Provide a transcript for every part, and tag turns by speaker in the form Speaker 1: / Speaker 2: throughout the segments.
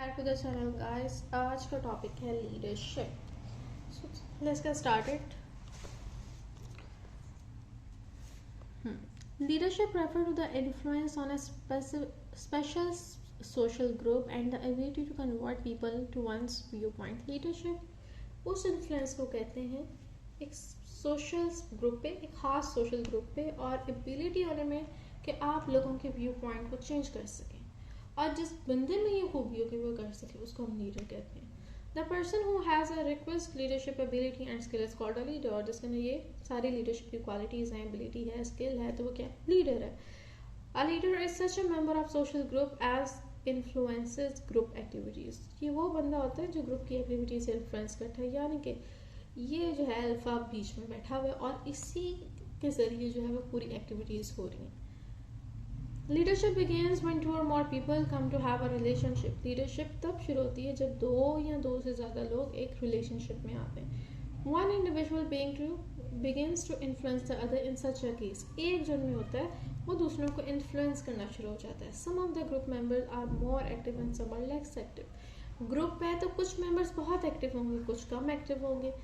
Speaker 1: Back to the channel guys. आज का topic है leadership. So let's get started. Leadership refer to the influence on a special social group and the ability to convert people to one's viewpoint. Leadership उस influence को कहते हैं एक social group पे, एक खास सोशल ग्रुप पे, और एबिलिटी होने में कि आप लोगों के व्यू पॉइंट को चेंज कर सकें, और जिस बंदे में ये खूबी हो कि वो कर सके उसको हम लीडर कहते हैं। The person who has a request leadership ability and skill is called a leader. और जिसके अंदर ये सारी लीडरशिप की क्वालिटीज़ हैं, एबिलिटी है, स्किल है, तो वो क्या लीडर है। A leader is such a member of social group as influences group activities. ये वो बंदा होता है जो ग्रुप की एक्टिविटी से इन्फ्लुएंस करता है, यानी कि ये जो है अल्फा बीच में बैठा हुआ है और इसी के ज़रिए जो है वो पूरी एक्टिविटीज़ हो रही हैं। Leadership begins when two or more people come to have a relationship. Leadership तब शुरू होती है जब दो या दो से ज़्यादा लोग एक रिलेशनशिप में आते हैं। One individual begins to influence the other in such a case. एक जन में होता है वो दूसरों को इन्फ्लुएंस करना शुरू हो जाता है। Some of the group members are more active and some are less active. Group है तो कुछ मेंबर्स बहुत एक्टिव होंगे, कुछ कम एक्टिव होंगे।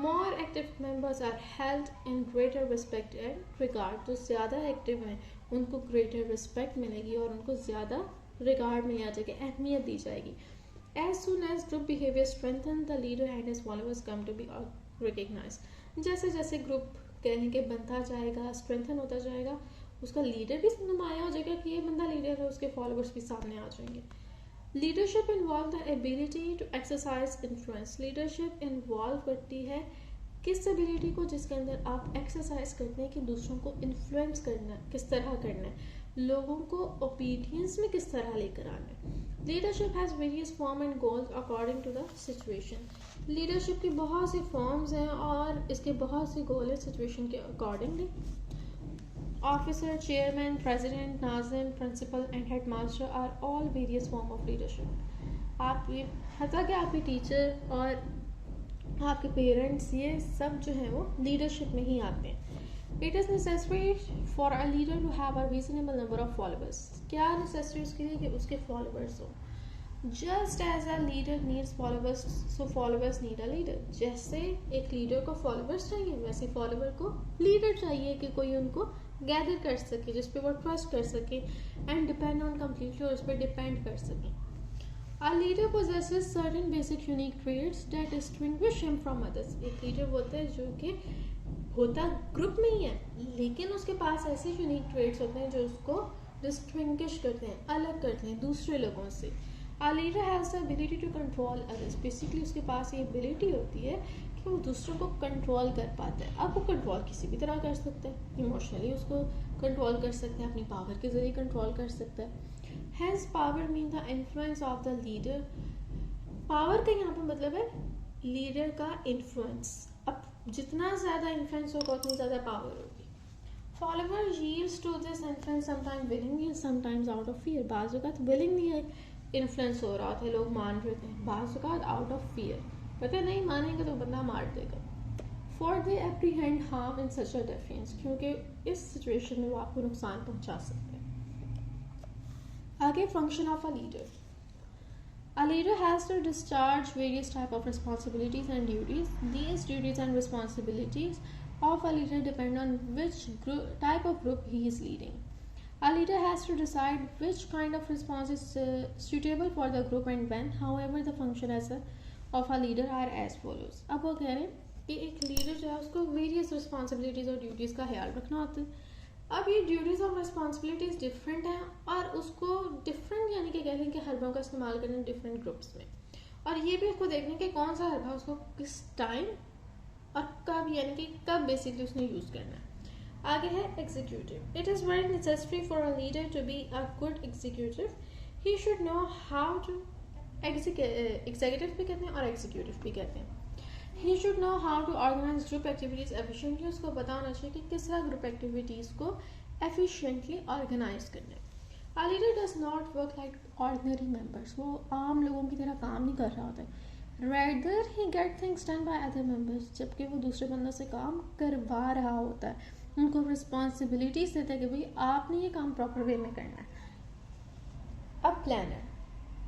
Speaker 1: More active members are held in greater respect and regard. जो ज़्यादा एक्टिव हैं उनको ग्रेटर रिस्पेक्ट मिलेगी और उनको ज़्यादा रिगार्ड मिल जाएगी, अहमियत दी जाएगी। As soon as group behavior strengthen, the leader and his followers come to be recognized. जैसे जैसे ग्रुप कहने के बनता जाएगा, स्ट्रेंथन होता जाएगा, उसका लीडर भी नुमाया हो जाएगा कि ये बंदा लीडर है, उसके फॉलोअर्स भी सामने आ जाएंगे। Leadership involve the ability to exercise influence. Leadership involve करती है किस एबिलिटी को, जिसके अंदर आप एक्सरसाइज करते हैं कि दूसरों को इन्फ्लुएंस करना है, किस तरह करना है, लोगों को ओबीडियंस में किस तरह लेकर आना है। Leadership has various form and goals according to the situation. Leadership की बहुत सी फॉर्म्स हैं और इसके बहुत से गोल हैं सिचुएशन के अकॉर्डिंगली। ऑफिसर, चेयरमैन, प्रेसिडेंट, नाजिम, principal and head master are all various form of leadership. आप ये हता कि आपके टीचर और आपके पेरेंट्स, ये सब जो है वो लीडरशिप में ही आते हैं। It is necessary for a leader to have a reasonable number of followers. क्या नेसेसरी उसके लिए कि उसके फॉलोअर्स हो। Just as a leader needs followers, so followers need a leader. जैसे एक लीडर को फॉलोअर्स चाहिए, वैसे फॉलोअर को लीडर चाहिए कि कोई उनको गैदर कर सके, जिस पे वो ट्रस्ट कर सके एंड डिपेंड ऑन कम्प्लीटली, और उस पर डिपेंड कर सके। A leader possesses certain basic unique traits that distinguish him from others. एक लीडर होता है जो कि होता ग्रुप में ही है, लेकिन उसके पास ऐसे यूनिक ट्रेट्स होते हैं जो उसको डिस्टिंग्विश करते हैं, अलग करते हैं दूसरे लोगों से। A leader has the ability to control others. Basically उसके पास ये एबिलिटी होती है कि वो दूसरों को कंट्रोल कर पाता है। अब वो कंट्रोल किसी भी तरह कर सकता है, इमोशनली उसको कंट्रोल कर सकता है, अपनी पावर के जरिए कंट्रोल कर सकता है। Hence power means the influence of the leader. Power का यहाँ पे मतलब है लीडर का इन्फ्लुएंस। अब जितना ज़्यादा इन्फ्लुएंस होगा उतनी ज़्यादा पावर होगी। Follower yields to this influence sometimes willingly and sometimes out of fear. बाज़ वक़्त willingly इन्फ्लुएंस हो रहा था, लोग मान रहे थे, बाज़ वक़्त आउट ऑफ फियर, पता नहीं मानेंगे तो बंदा मार देगा। For they apprehend harm in such a defense, क्योंकि इस सिचुएशन में वो आपको नुकसान पहुँचा सकते हैं। आगे function of a leader. A leader has to discharge various type of responsibilities and duties. These duties and responsibilities of a leader depend on which type of group he is leading. A leader has to decide which kind of response is suitable for the group and when. However, the function of a leader are as follows. अब वो कह रहे हैं कि एक leader जो है उसको वेरियस रिस्पॉन्सिबिलिटीज़ और ड्यूटीज़ का ख्याल रखना होता है। अब ये ड्यूटीज़ और रिस्पॉन्सिबिलिटीज़ डिफरेंट हैं और उसको डिफरेंट यानी कि कह लें कि हरबों का इस्तेमाल करें डिफरेंट ग्रुप्स में, और ये भी उसको देखने कि कौन सा हरबा उसको किस टाइम और कब, यानी कि कब बेसिकली उसने यूज़ करना है। आगे है executive. It is very necessary for a leader to be a good executive. He should know how to, executive भी कहते हैं और एग्जीक्यूटिव भी कहते हैं। He should know how to organize group activities efficiently. उसको पता होना चाहिए कि किस तरह ग्रुप एक्टिविटीज़ को efficiently organize करना है। A leader does not work like ordinary members. वो आम लोगों की तरह काम नहीं कर रहा होता है। Rather he get things done by other members. जबकि वो दूसरे बंदों से काम करवा रहा होता है, उनको रिस्पॉन्सिबिलिटीज देता है कि भाई आपने ये काम प्रॉपर वे में करना है। अब प्लानर,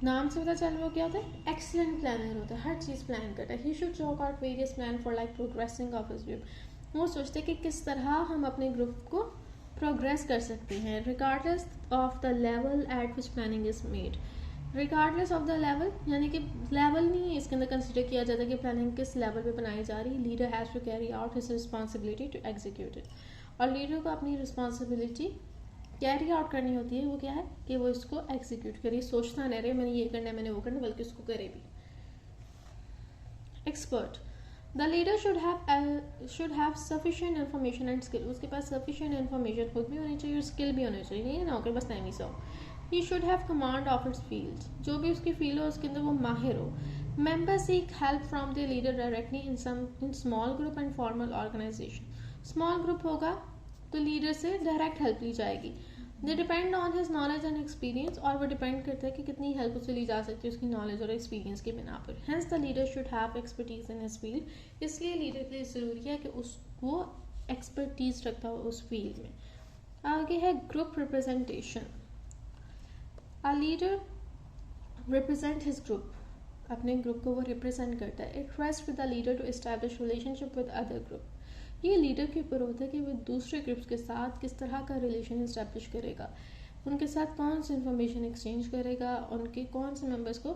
Speaker 1: नाम से पता चल रहा है वो क्या होता है, एक्सीलेंट प्लानर होता है, हर चीज़ प्लान करता है। He should chalk out various plan for like progressing of his group. वो सोचते हैं कि किस तरह हम अपने ग्रुप को प्रोग्रेस कर सकते हैं, regardless of the level eight which planning is made. Regardless of the level यानी कि लेवल नहीं है इसके अंदर कंसिडर किया जाता है कि प्लानिंग किस लेवल पे बनाई जा रही है। Leader has to carry out his responsibility to execute it. और लीडर को अपनी रिस्पॉन्सिबिलिटी कैरी आउट करनी होती है, वो क्या है कि वो इसको एग्जीक्यूट करे, सोचता नहीं रहे मैंने ये करना है मैंने वो करना है, बल्कि उसको करे भी। Expert, the leader should have sufficient information and skill. उसके पास सफिशिएंट इन्फॉर्मेशन खुद भी होनी चाहिए और स्किल भी होनी चाहिए, नहीं है ना ओके बस time he so. He should have command of its field, जो भी उसकी फील्ड हो उसके अंदर वो माहिर हो। Member seek help from the leader directly in small group and formal organisation. Small group होगा तो लीडर से डायरेक्ट हेल्प ली जाएगी। They depend on his knowledge and experience, और वो डिपेंड करता है कि कितनी हेल्प उससे ली जा सकती है उसकी नॉलेज और एक्सपीरियंस की बिना पर। Hence the leader should have expertise in his field. इसलिए लीडर के लिए ज़रूरी है कि वो एक्सपर्टीज रखता हो उस फील्ड में। आगे है group representation. A leader represent his group, अपने ग्रुप को वो रिप्रेजेंट करता है। It rest with the leader to establish relationship with other group. ये लीडर के ऊपर होता है कि वो दूसरे ग्रुप्स के साथ किस तरह का रिलेशन इस्टेब्लिश करेगा, उनके साथ कौन सी इंफॉर्मेशन एक्सचेंज करेगा, उनके कौन से मेंबर्स को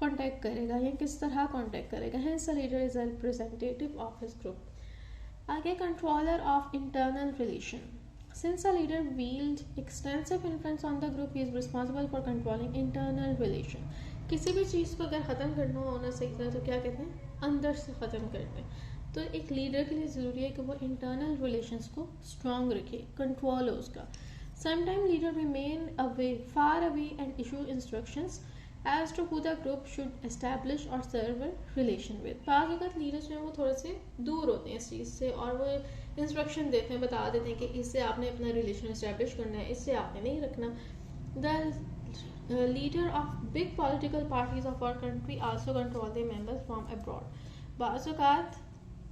Speaker 1: कांटेक्ट करेगा या किस तरह कांटेक्ट करेगा। Hence the leader is a representative of his group. आगे controller of internal relation. Since a leader wield extensive influence on the group, he is responsible for controlling internal relation. किसी भी चीज़ को अगर ख़त्म करना होना सीखना है तो क्या कहते हैं, अंदर से ख़त्म करते हैं। तो एक लीडर के लिए ज़रूरी है कि वो इंटरनल रिलेशंस को स्ट्रॉन्ग रखे, कंट्रोल हो उसका। Sometime leader remain away far away and issue instructions as to who the group should establish और सर्व रिलेशन विद। बाज़ लीडर्स जो हैं वो थोड़े से दूर होते हैं इस चीज़ से और वो इंस्ट्रक्शन देते हैं, बता देते हैं कि इससे आपने अपना रिलेशन एस्टैब्लिश करना है, इससे आपने नहीं रखना। The leader of big political parties of our country also control the members from abroad. बाज़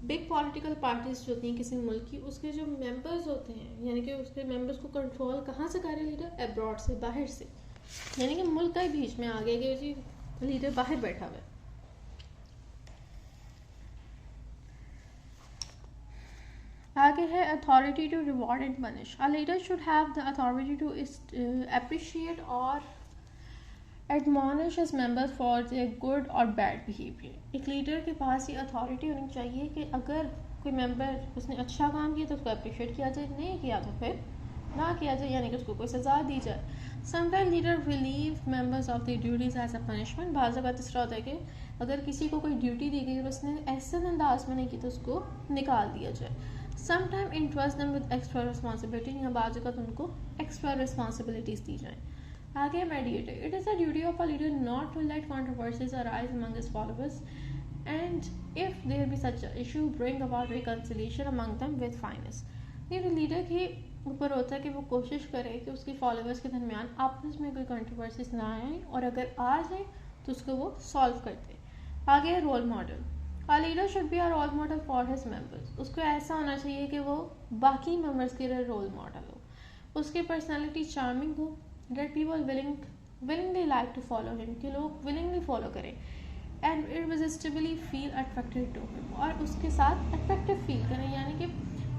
Speaker 1: बिग पॉलिटिकल पार्टीज जो होती हैं किसी मुल्क की, उसके जो मेंबर्स होते हैं यानी कि उसके मेंबर्स को कंट्रोल कहाँ से कर रहे लीडर, अब्रॉड से, बाहर से, यानी कि मुल्क का ही बीच में आ गया कि जी लीडर बाहर बैठा हुआ है। आगे है authority to reward and punish. A leader should have the authority to appreciate और admonish his members for their good और बैड बिहेवियर। एक लीडर के पास ये अथॉरिटी होनी चाहिए कि अगर कोई मेंबर उसने अच्छा काम किया तो उसको अप्रिशिएट किया जाए, नहीं किया तो फिर ना किया जाए, यानी कि उसको कोई सज़ा दी जाए। Sometime leader relieve members of the duties as a punishment. बाज़ अगर तीसरा होता है कि अगर किसी को कोई ड्यूटी दी गई और उसने ऐसे अंदाज में नहीं की तो उसको निकाल दिया जाए। Sometime entrust them with extra responsibility, या बाज़ अगर उनको एक्स्ट्रा रिस्पॉन्सिबिलिटीज़ दी जाएँ। आगे mediator. It is the duty of a leader not to let controversies arise among his followers and if there be such issue bring about reconciliation among them with finesse. ये leader के ऊपर होता है कि वो कोशिश करे कि उसके फॉलोअर्स के दरमियान आपस में कोई कंट्रोवर्सीज ना आए और अगर आ जाए तो उसको वो सॉल्व कर दे। आगे role model. A leader should be a role model for his members. उसको ऐसा होना चाहिए कि वो बाकी मेंबर्स के लिए रोल मॉडल हो, उसकी पर्सनैलिटी चार्मिंग हो, that people willingly like to follow him, कि लोग willingly follow करें, and irresistibly feel attracted to him, और उसके साथ attractive feel करें यानी कि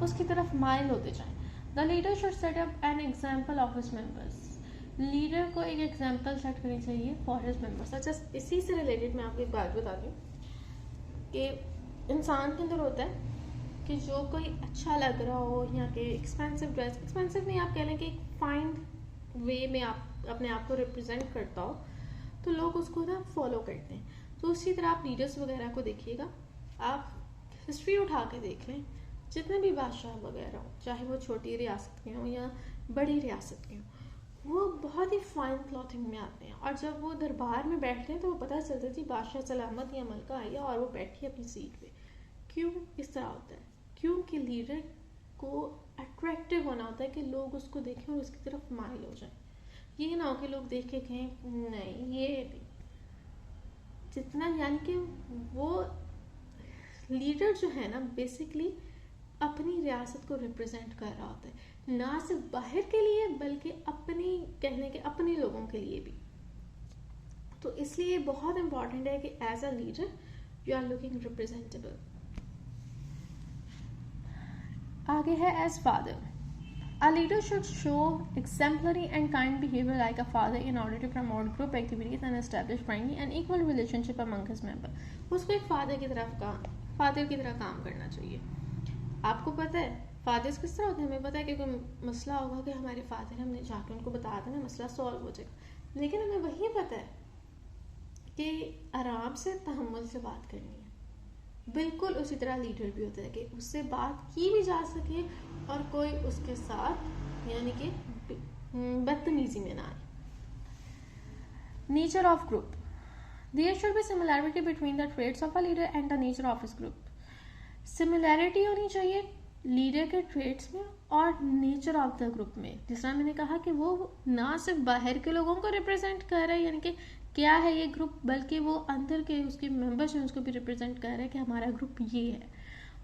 Speaker 1: उसकी तरफ माइल होते जाएं। The leader should set up an example of his members. Leader को एक एग्जाम्पल सेट करनी चाहिए फॉर हिज मेंबर्स। अच्छा, इसी से रिलेटेड मैं आपको एक बात बताती हूँ कि इंसान के अंदर होता है कि जो कोई अच्छा लग रहा हो या कि एक्सपेंसिव ड्रेस, एक्सपेंसिव नहीं आप कह लें कि एक फाइन वे में आप अपने आप को रिप्रेजेंट करता हो तो लोग उसको ना फॉलो करते हैं। तो उसी तरह आप लीडर्स वगैरह को देखिएगा, आप हिस्ट्री उठा के देख लें, जितने भी बादशाह वगैरह हो, चाहे वो छोटी रियासत के हों या बड़ी रियासत के हों, वो बहुत ही फाइन क्लॉथिंग में आते हैं और जब वो दरबार में बैठते हैं तो वो पता चलता है जी बादशाह सलामत या मलका आई और वो बैठी है अपनी सीट पे। क्यों इस तरह होता है? क्योंकि लीडर को अट्रैक्टिव होना होता है कि लोग उसको देखें और उसकी तरफ माइल हो जाए। ये ना हो कि लोग देख के कहें नहीं ये नहीं। जितना यानी कि वो लीडर जो है ना बेसिकली अपनी रियासत को रिप्रेजेंट कर रहा होता है, ना सिर्फ बाहर के लिए बल्कि अपनी कहने के अपने लोगों के लिए भी। तो इसलिए बहुत इंपॉर्टेंट है कि as a leader you are looking representable. आगे है as father. A leader should show exemplary and kind behavior like a father in order to promote group activities and establish friendly and equal relationship among his members. उसको एक father की तरह काम करना चाहिए। आपको पता है फादर्स किस तरह होते हैं, हमें पता है कि कोई मसला होगा कि हमारे फादर, हमने जाकर उनको बता देना, मसला सॉल्व हो जाएगा। लेकिन हमें वही पता है कि आराम से तहम्मुल से बात करनी है। बिल्कुल उसी तरह लीडर भी होता है कि उससे बात की भी जा सके और कोई उसके साथ यानी कि बदतमीजी में ना आए। Nature of group. There should be similarity between the traits of a leader and the nature of his group. Similarity होनी चाहिए लीडर के ट्रेड्स में और नेचर ऑफ द ग्रुप में। जिस तरह मैंने कहा कि वो ना सिर्फ बाहर के लोगों को रिप्रेजेंट कर रहा है यानी कि क्या है ये ग्रुप, बल्कि वो अंदर के उसके मेंबर्स हैं उसको भी रिप्रेजेंट कर रहा है कि हमारा ग्रुप ये है।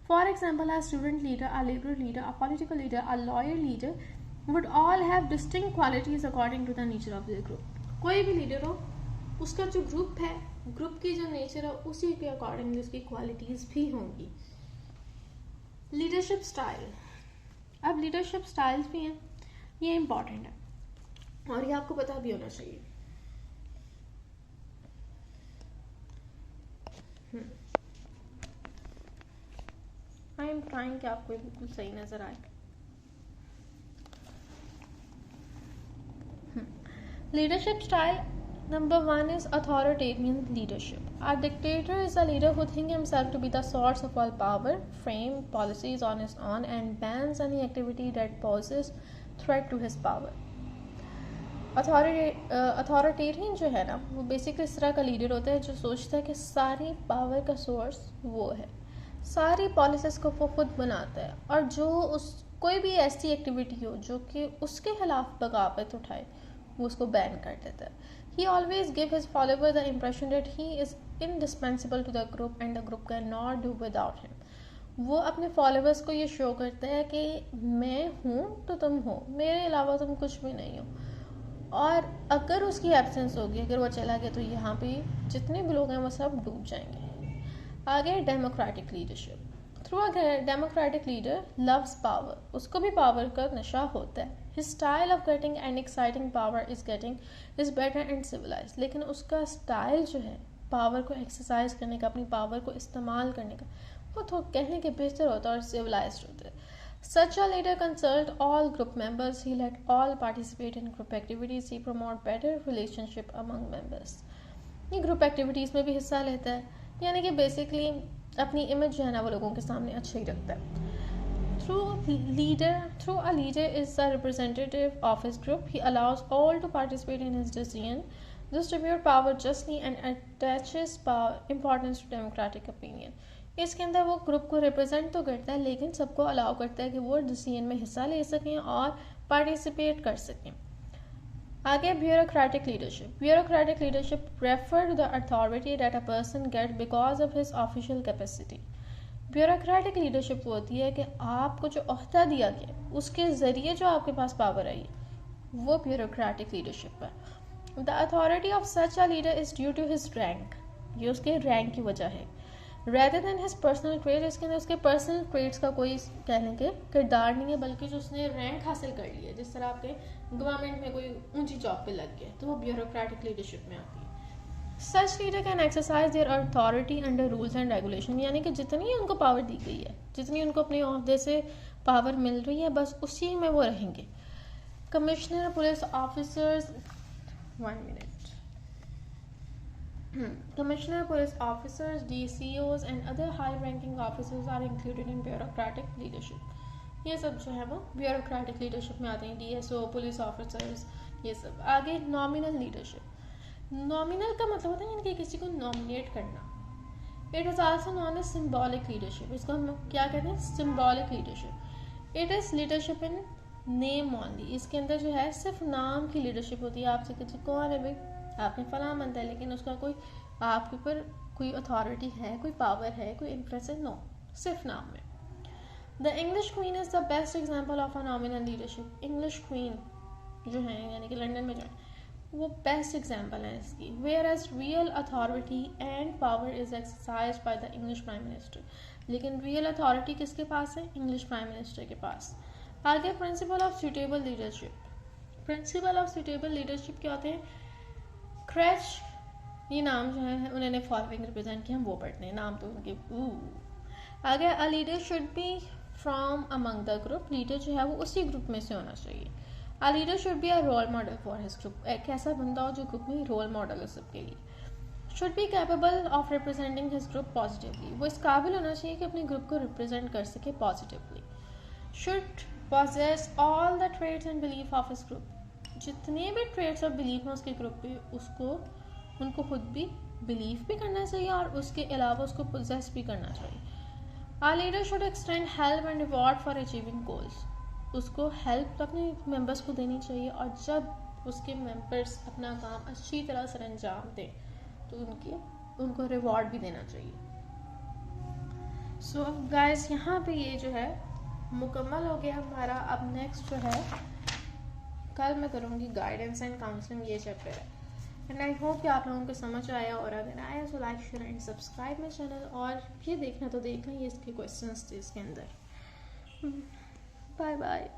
Speaker 1: For example a student leader, a labour leader, a political leader, a lawyer leader would all have distinct qualities according to the nature of the group. कोई भी लीडर हो उसका जो ग्रुप है, ग्रुप की जो नेचर है उसी के अकॉर्डिंगली उसकी क्वालिटीज भी होंगी। Leadership style. अब लीडरशिप स्टाइल्स भी हैं, ये इंपॉर्टेंट है और ये आपको पता भी होना चाहिए। आई एम ट्राइंग कि आपको बिल्कुल सही नजर आए। Leadership style number 1 is authoritarian leadership. A dictator is a leader who thinks himself to be the source of all power, frames policies on his own, and bans any activity that poses threat to his power. Authoritarian जो है ना वो basically इस तरह का leader होता है जो सोचता है कि सारी पावर का सोर्स वो है, सारी पॉलिसीज को वो खुद बनाता है और जो उस कोई भी ऐसी एक्टिविटी हो जो कि उसके खिलाफ बगावत उठाए वो उसको बैन कर देता है। He always gives his followers the impression that he is indispensable to the group and the group cannot do without him. वो अपने फॉलोअर्स को ये शो करता है कि मैं हूँ तो तुम हो, मेरे अलावा तुम कुछ भी नहीं हो। और अगर उसकी एब्सेंस होगी, अगर वो चला गया, तो यहाँ पे जितने भी लोग हैं वो सब डूब जाएंगे। आगे democratic leadership. Through a democratic leader loves power, उसको भी पावर का नशा होता है। His style of getting and exciting power is better and civilized. लेकिन उसका स्टाइल जो है पावर को एक्सरसाइज करने का, अपनी पावर को इस्तेमाल करने का, वो तो कहने के बेहतर होता है और civilized होता है। Such a leader consult all group members. He let all participate in group activities. He promote better relationship among members. ये ग्रुप एक्टिविटीज़ में भी हिस्सा लेता है, यानी कि बेसिकली अपनी इमेज जो है ना वो लोगों के सामने अच्छी ही रखता है। Through a leader is a representative of his group. He allows all to participate in his decision, distribute power justly, and attaches importance to democratic opinion. इसके अंदर वो ग्रुप को रिप्रेजेंट तो करता है लेकिन सबको अलाउ करता है कि वो डिसीजन में हिस्सा ले सकें और पार्टिसिपेट कर सकें। आगे bureaucratic leadership. Bureaucratic leadership refer to the authority that a person get because of his official capacity. Bureaucratic leadership वो होती है कि आपको जो ओहदा दिया गया उसके ज़रिए जो आपके पास पावर आई वो ब्यूरोक्रेटिक लीडरशिप है। The authority of such a leader is due to his rank, ये उसके रैंक की वजह है। Rather than his personal trait, इसके अंदर उसके पर्सनल ट्रेड्स का कोई कहने के किरदार नहीं है, बल्कि जो उसने रैंक हासिल कर लिया, जिस तरह आपके गवर्नमेंट में कोई ऊंची जॉब पे लग गया तो वो ब्यूरोक्रेटिक लीडरशिप में आती है। Such leader can exercise their authority under rules and regulation, यानी कि जितनी उनको पावर दी गई है, जितनी उनको अपने ओहदे से पावर मिल रही है, बस उसी में वो रहेंगे। Commissioner, police officers, 1 minute. Commissioner, police officers, DCOs and other high-ranking officers are included in bureaucratic leadership. ये सब जो है वो bureaucratic leadership में आते हैं। DSO, police officers, ये सब। आगे nominal leadership। nominal का मतलब होता है यानी कि किसी को nominate करना। It is also known as symbolic leadership. इसको हम क्या कहते हैं? symbolic leadership. It is leadership in name only. इसके अंदर जो है सिर्फ नाम की leadership होती है। आपसे किसी कौन है भाई, आपने फलां बनता है, लेकिन उसका कोई आपके ऊपर कोई अथॉरिटी है, कोई पावर है, कोई इन्फ्लुएंस है? नो, सिर्फ नाम में। The English queen is the best example of a nominal leadership. English queen जो है यानी कि लंदन में जो है वो बेस्ट एग्जाम्पल है इसकी. Whereas real authority and power is exercise by the English prime minister. लेकिन रियल अथॉरिटी किसके पास है? इंग्लिश प्राइम मिनिस्टर के पास. आगे principle of suitable leadership. Principle of suitable leadership क्या होते हैं? क्रैच, ये नाम जो है उन्होंने फॉलोइंग रिप्रेजेंट किया, हम वो पढ़ते हैं नाम तो उनके. आगे अ leader should B from among the group. Leader जो है वो उसी ग्रुप में से होना चाहिए. A leader should be a role model for his group. एक ऐसा बंदा हो जो ग्रुप में रोल मॉडल हो सबके लिए. Should be capable of representing his group positively. वो इस काबिल होना चाहिए कि अपने ग्रुप को रिप्रेजेंट कर सके positively. Should possess all the traits and belief of his group. जितने भी ट्रेड्स और बिलीफ हैं उसके ग्रुप पे उनको खुद भी बिलीव भी करना चाहिए और उसके अलावा उसको पोजेस भी करना चाहिए. A leader should extend help and reward for achieving goals. उसको हेल्प अपने मेंबर्स को देनी चाहिए और जब उसके मेंबर्स अपना काम अच्छी तरह से अंजाम दें तो उनको रिवॉर्ड भी देना चाहिए. सो गाइस यहाँ पे ये जो है मुकम्मल हो गया हमारा. अब नेक्स्ट जो है कल मैं करूँगी गाइडेंस एंड काउंसलिंग, ये चैप्टर है. एंड आई होप कि आप लोगों को समझ आया, और अगर आया तो like share and subscribe my channel. और ये देखना तो देखना, ये इसके क्वेश्चंस थे इसके अंदर. Bye bye.